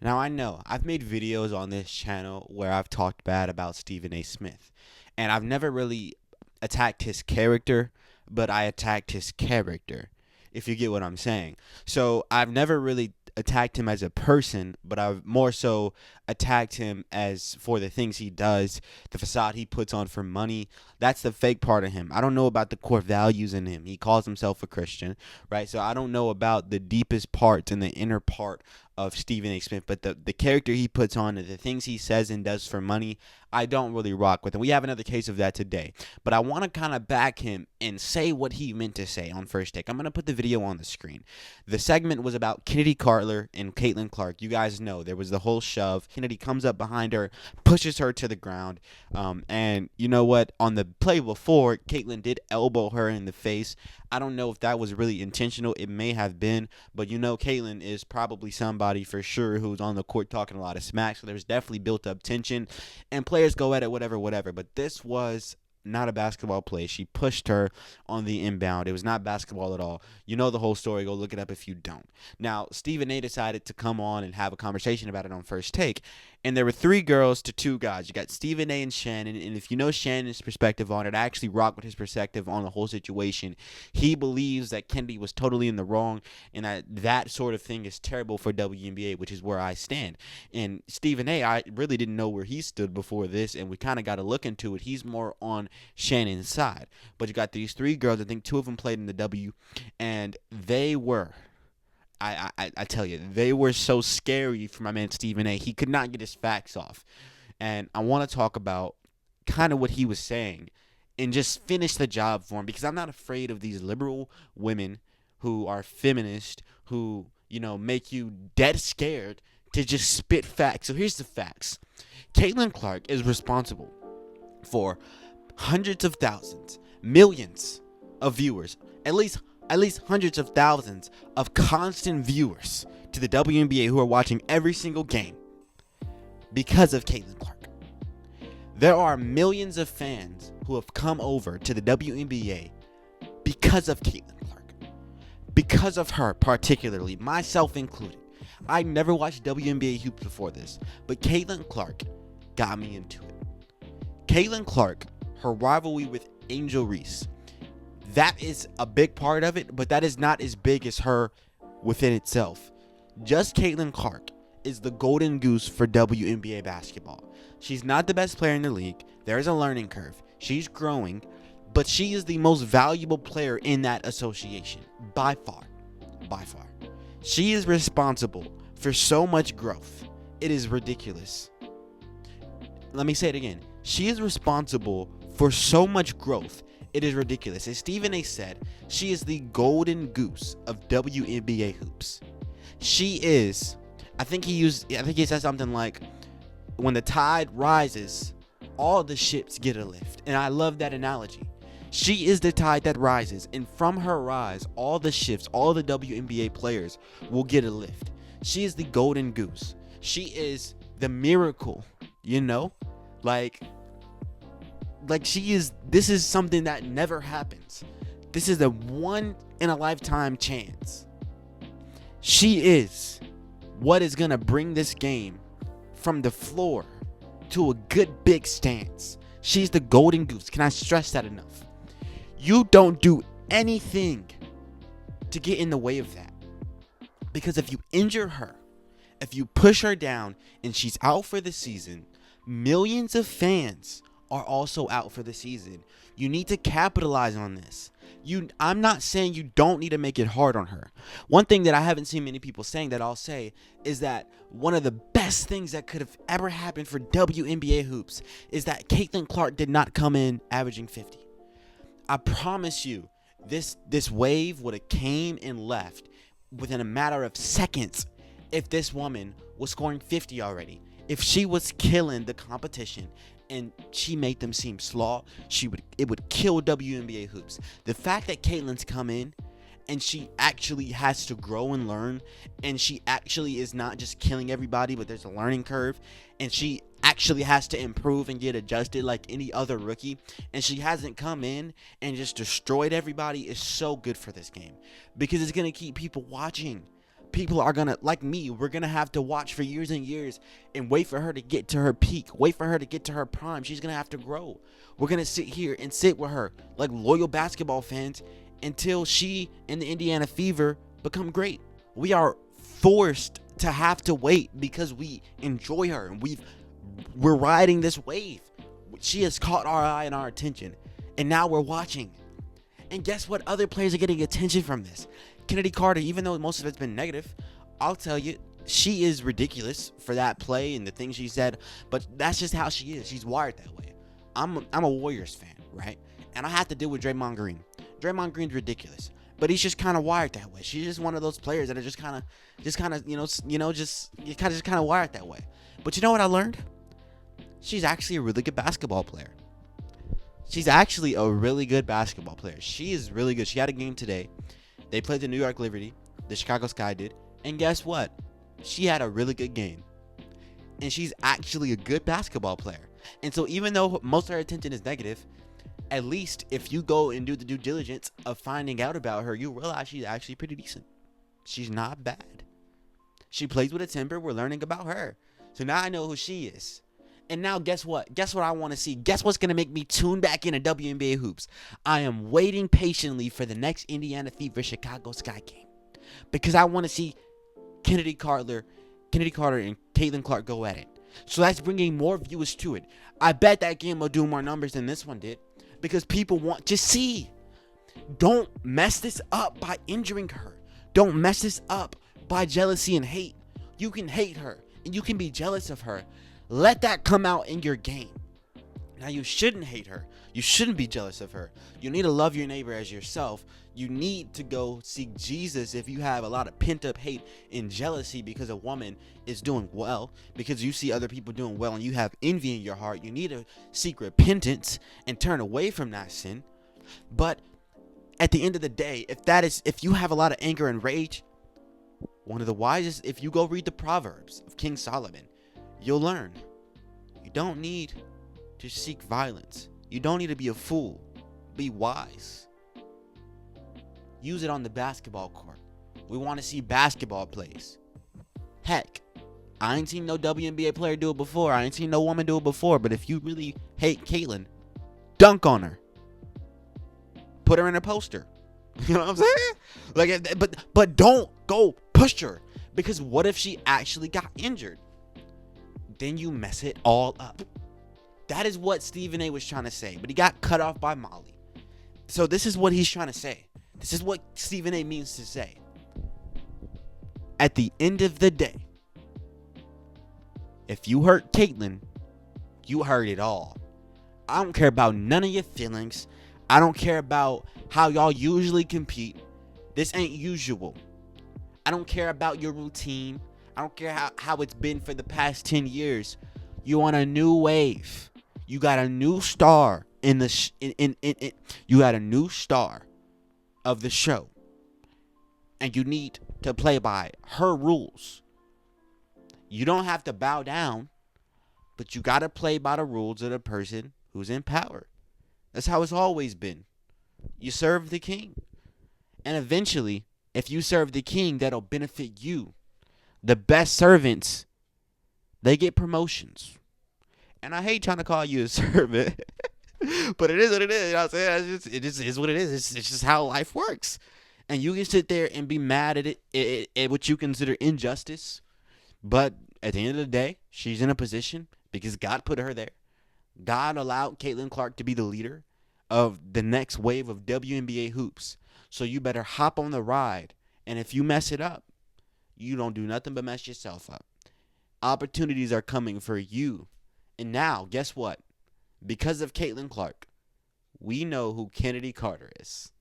Now, I know I've made videos on this channel where I've talked bad about Stephen A. Smith, and I've never really attacked his character, but I attacked his character, if you get what I'm saying. So I've never really attacked him as a person, but I've more so attacked him as for the things he does, the facade he puts on for money. That's the fake part of him. I don't know about the core values in him. He calls himself a Christian, right? So I don't know about the deepest parts and the inner part of Stephen A. Smith, but the character he puts on and the things he says and does for money, I don't really rock with. And we have another case of that today. But I want to kind of back him and say what he meant to say on First Take. I'm going to put the video on the screen. The segment was about Chennedy Carter and Catilin Clark. You guys know there was the whole shove. Chennedy comes up behind her, pushes her to the ground. And you know what? On the play before, Catilin did elbow her in the face. I don't know if that was really intentional. It may have been. But you know, Catilin is probably somebody for sure who's on the court talking a lot of smack. So there's definitely built up tension. And players go at it, whatever. But this was not a basketball play. She pushed her on the inbound. It was not basketball at all. You know the whole story. Go look it up if you don't. Now, Stephen A. decided to come on and have a conversation about it on First Take. And there were 3 girls to 2 guys. You got Stephen A. and Shannon. And if you know Shannon's perspective on it, I actually rock with his perspective on the whole situation. He believes that Kennedy was totally in the wrong and that sort of thing is terrible for WNBA, which is where I stand. And Stephen A., I really didn't know where he stood before this, and we kind of got to look into it. He's more on Shannon's side. But you got these 3 girls. I think 2 of them played in the W, and they were I tell you, they were so scary for my man Stephen A. He could not get his facts off. And I want to talk about kind of what he was saying and just finish the job for him, because I'm not afraid of these liberal women who are feminist, who, you know, make you dead scared to just spit facts. So here's the facts. Catilin Clark is responsible for hundreds of thousands, millions of viewers, at least hundreds of thousands of constant viewers to the WNBA who are watching every single game because of Catilin Clark. There are millions of fans who have come over to the WNBA because of Catilin Clark. Because of her particularly, myself included. I never watched WNBA hoops before this, but Catilin Clark got me into it. Catilin Clark, her rivalry with Angel Reese, that is a big part of it, but that is not as big as her within itself. Just Catilin Clark is the golden goose for WNBA basketball. She's not the best player in the league. There is a learning curve. She's growing, but she is the most valuable player in that association by far. By far. She is responsible for so much growth. It is ridiculous. Let me say it again. She is responsible for so much growth. It is ridiculous. As Stephen A. said, she is the golden goose of WNBA hoops. She is, I think he said something like, when the tide rises, all the ships get a lift. And I love that analogy. She is the tide that rises, and from her rise, all the ships, all the WNBA players will get a lift. She is the golden goose. She is the miracle, you know? Like this is something that never happens. This is a one in a lifetime chance. She is what is going to bring this game from the floor to a good big stance. She's the golden goose. Can I stress that enough? You don't do anything to get in the way of that. Because if you injure her, if you push her down and she's out for the season, millions of fans are also out for the season. You need to capitalize on this. I'm not saying you don't need to make it hard on her. One thing that I haven't seen many people saying that I'll say is that one of the best things that could have ever happened for WNBA hoops is that Catilin Clark did not come in averaging 50. I promise you, this wave would have came and left within a matter of seconds if this woman was scoring 50 already. If she was killing the competition and she made them seem slaw, it would kill WNBA hoops. The fact that Caitlyn's come in and she actually has to grow and learn, and she actually is not just killing everybody, but there's a learning curve, and she actually has to improve and get adjusted like any other rookie, and she hasn't come in and just destroyed everybody, is so good for this game, because it's going to keep people watching. people are gonna, like me, we're gonna have to watch for years and years and wait for her to get to her peak, wait for her to get to her prime. She's gonna have to grow. We're gonna sit here and sit with her like loyal basketball fans until she and the Indiana Fever become great. We are forced to have to wait because we enjoy her and we're riding this wave. She has caught our eye and our attention, and now we're watching. And guess what? Other players are getting attention from this. Chennedy Carter, even though most of it's been negative, I'll tell you, she is ridiculous for that play and the things she said, but that's just how she is. She's wired that way. I'm a Warriors fan, right? And I have to deal with Draymond Green. Draymond Green's ridiculous, but he's just kind of wired that way. She's just one of those players that are just kind of, just kind of wired that way. But you know what I learned? She's actually a really good basketball player. She's actually a really good basketball player. She is really good. She had a game today. They played the New York Liberty. The Chicago Sky did. And guess what? She had a really good game. And she's actually a good basketball player. And so even though most of her attention is negative, at least if you go and do the due diligence of finding out about her, you realize she's actually pretty decent. She's not bad. She plays with a temper. We're learning about her. So now I know who she is. And now guess what? Guess what I want to see? Guess what's going to make me tune back into WNBA hoops? I am waiting patiently for the next Indiana Fever Chicago Sky game. Because I want to see Chennedy Carter and Catilin Clark go at it. So that's bringing more viewers to it. I bet that game will do more numbers than this one did. Because people want to see. Don't mess this up by injuring her. Don't mess this up by jealousy and hate. You can hate her and you can be jealous of her. Let that come out in your game. Now, you shouldn't hate her. You shouldn't be jealous of her. You need to love your neighbor as yourself. You need to go seek Jesus if you have a lot of pent-up hate and jealousy because a woman is doing well, because you see other people doing well and you have envy in your heart. You need to seek repentance and turn away from that sin. But at the end of the day, if you have a lot of anger and rage, one of the wisest, if you go read the Proverbs of King Solomon, you'll learn you don't need to seek violence. You don't need to be a fool. Be wise. Use it on the basketball court. We want to see basketball plays. Heck, I ain't seen no WNBA player do it before. I ain't seen no woman do it before. But if you really hate Catilin, dunk on her. Put her in a poster. You know what I'm saying? But don't go push her. Because what if she actually got injured? Then you mess it all up. That is what Stephen A was trying to say, but he got cut off by Molly. So this is what he's trying to say. This is what Stephen A means to say. At the end of the day, if you hurt Catilin, you hurt it all. I don't care about none of your feelings. I don't care about how y'all usually compete. This ain't usual. I don't care about your routine. I don't care how it's been for the past 10 years. You on a new wave. You got a new star in the you got a new star of the show. And you need to play by her rules. You don't have to bow down, but you got to play by the rules of the person who's in power. That's how it's always been. You serve the king. And eventually, if you serve the king, that'll benefit you. The best servants, they get promotions. And I hate trying to call you a servant, but it is what it is. You know what I'm saying? It is what it is. It's just how life works. And you can sit there and be mad at it, at what you consider injustice. But at the end of the day, she's in a position because God put her there. God allowed Catilin Clark to be the leader of the next wave of WNBA hoops. So you better hop on the ride. And if you mess it up, you don't do nothing but mess yourself up. Opportunities are coming for you. And now, guess what? Because of Catilin Clark, we know who Chennedy Carter is.